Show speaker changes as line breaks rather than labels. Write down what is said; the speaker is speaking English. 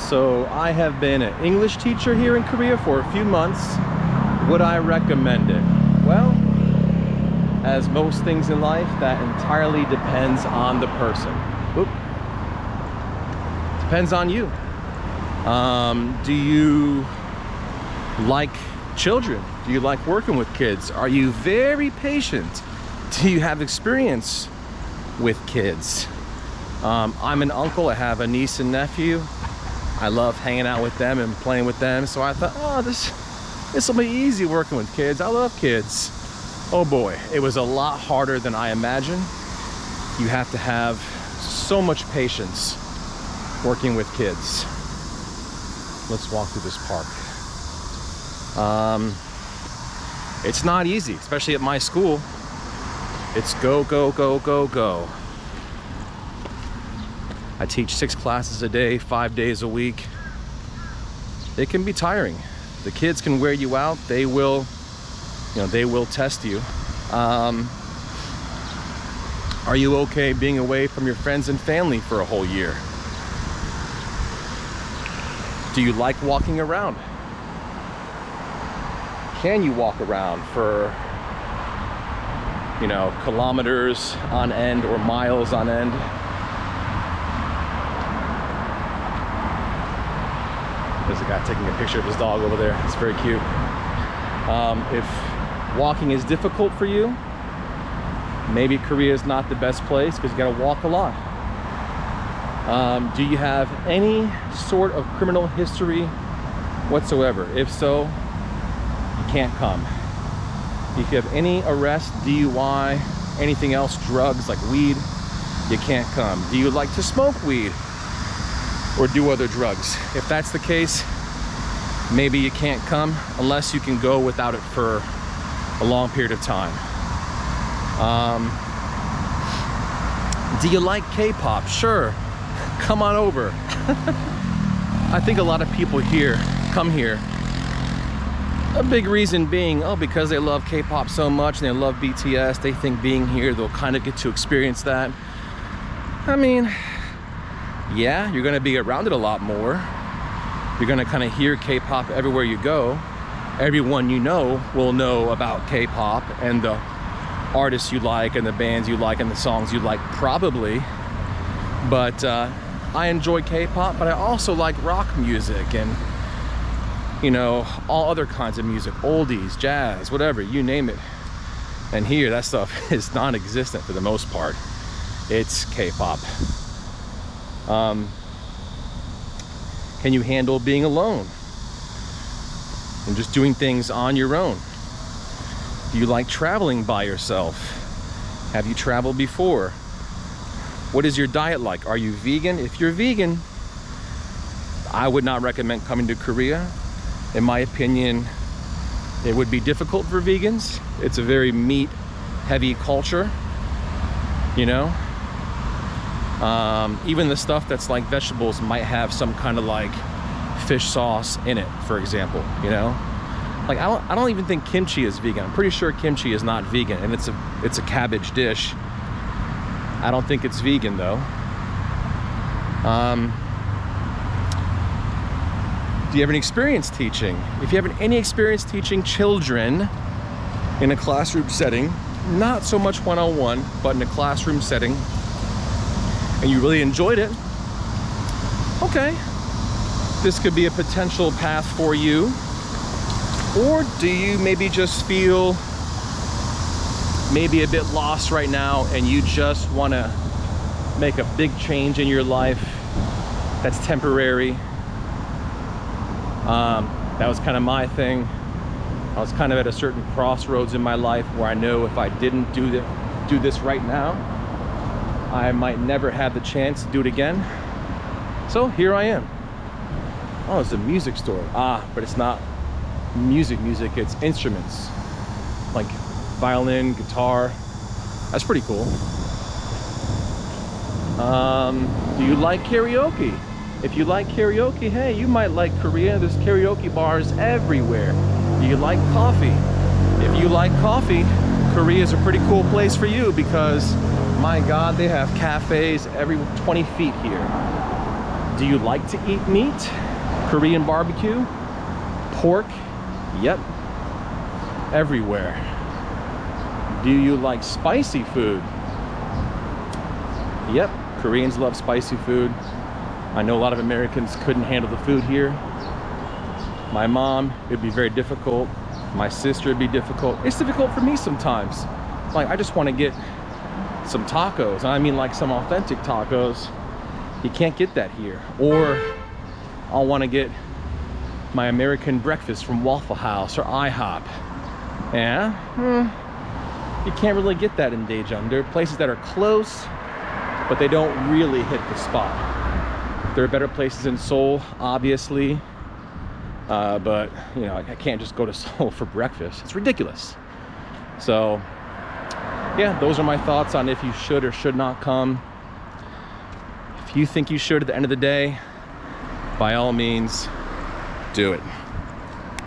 So I have been an English teacher here in Korea for a few months. Would I recommend it? Well, as most things in life, that entirely depends on the person. Oop. Depends on you. Do you like children? Do you like working with kids? Are you very patient? Do you have experience with kids? I'm an uncle. I have a niece and nephew. I love hanging out with them and playing with them. So I thought, oh, this will be easy working with kids. I love kids. Oh boy, it was a lot harder than I imagined. You have to have so much patience working with kids. Let's walk through this park. It's not easy, especially at my school. It's go, go, go, go, go. I teach 6 classes a day, 5 days a week. It can be tiring. The kids can wear you out. They will, they will test you. Are you okay being away from your friends and family for a whole year? Do you like walking around? Can you walk around for, kilometers on end or miles on end? There's a guy taking a picture of his dog over there. It's very cute. If walking is difficult for you, maybe Korea is not the best place because you gotta walk a lot. Do you have any sort of criminal history whatsoever? If so, you can't come. If you have any arrest, DUI, anything else, drugs like weed, you can't come. Do you like to smoke weed or do other drugs? If that's the case, maybe you can't come unless you can go without it for a long period of time. Do you like K-pop? Sure, come on over. I think a lot of people here come here. A big reason being, because they love K-pop so much and they love BTS, they think being here, they'll kind of get to experience that. I mean, yeah, you're gonna be around it a lot more. You're gonna kind of hear K-pop everywhere you go. Everyone you know will know about K-pop and the artists you like and the bands you like and the songs you like, probably. But I enjoy K-pop, but I also like rock music and all other kinds of music, oldies, jazz, whatever, you name it. And here, that stuff is non-existent for the most part. It's K-pop. Can you handle being alone and just doing things on your own? Do you like traveling by yourself? Have you traveled before? What is your diet like? Are you vegan? If you're vegan, I would not recommend coming to Korea. In my opinion, it would be difficult for vegans. It's a very meat-heavy culture, even the stuff that's like vegetables might have some kind of like fish sauce in it, for example, Like I don't even think kimchi is vegan. I'm pretty sure kimchi is not vegan, and it's a cabbage dish. I don't think it's vegan though. Do you have any experience teaching? If you have any experience teaching children in a classroom setting, not so much one-on-one, but in a classroom setting, and you really enjoyed it, okay, this could be a potential path for you. Or do you maybe just feel maybe a bit lost right now and you just want to make a big change in your life that's temporary? That was kind of my thing. I was kind of at a certain crossroads in my life where I know if I didn't do this right now, I might never have the chance to do it again. So here I am. Oh, it's a music store. But it's not music, it's instruments. Like violin, guitar. That's pretty cool. Do you like karaoke? If you like karaoke, hey, you might like Korea. There's karaoke bars everywhere. Do you like coffee? If you like coffee, Korea is a pretty cool place for you because, my God, they have cafes every 20 feet here. Do you like to eat meat? Korean barbecue? Pork? Yep. Everywhere. Do you like spicy food? Yep. Koreans love spicy food. I know a lot of Americans couldn't handle the food here. My mom, it'd be very difficult. My sister, it'd be difficult. It's difficult for me sometimes. Like, I just want to get some tacos. I mean, like some authentic tacos. You can't get that here. Or I'll want to get my American breakfast from Waffle House or IHOP. Yeah, you can't really get that in Daejeon. There are places that are close, but they don't really hit the spot. There are better places in Seoul, obviously, but you know, I can't just go to Seoul for breakfast. It's ridiculous. So yeah, those are my thoughts on if you should or should not come. If you think you should at the end of the day, by all means, do it.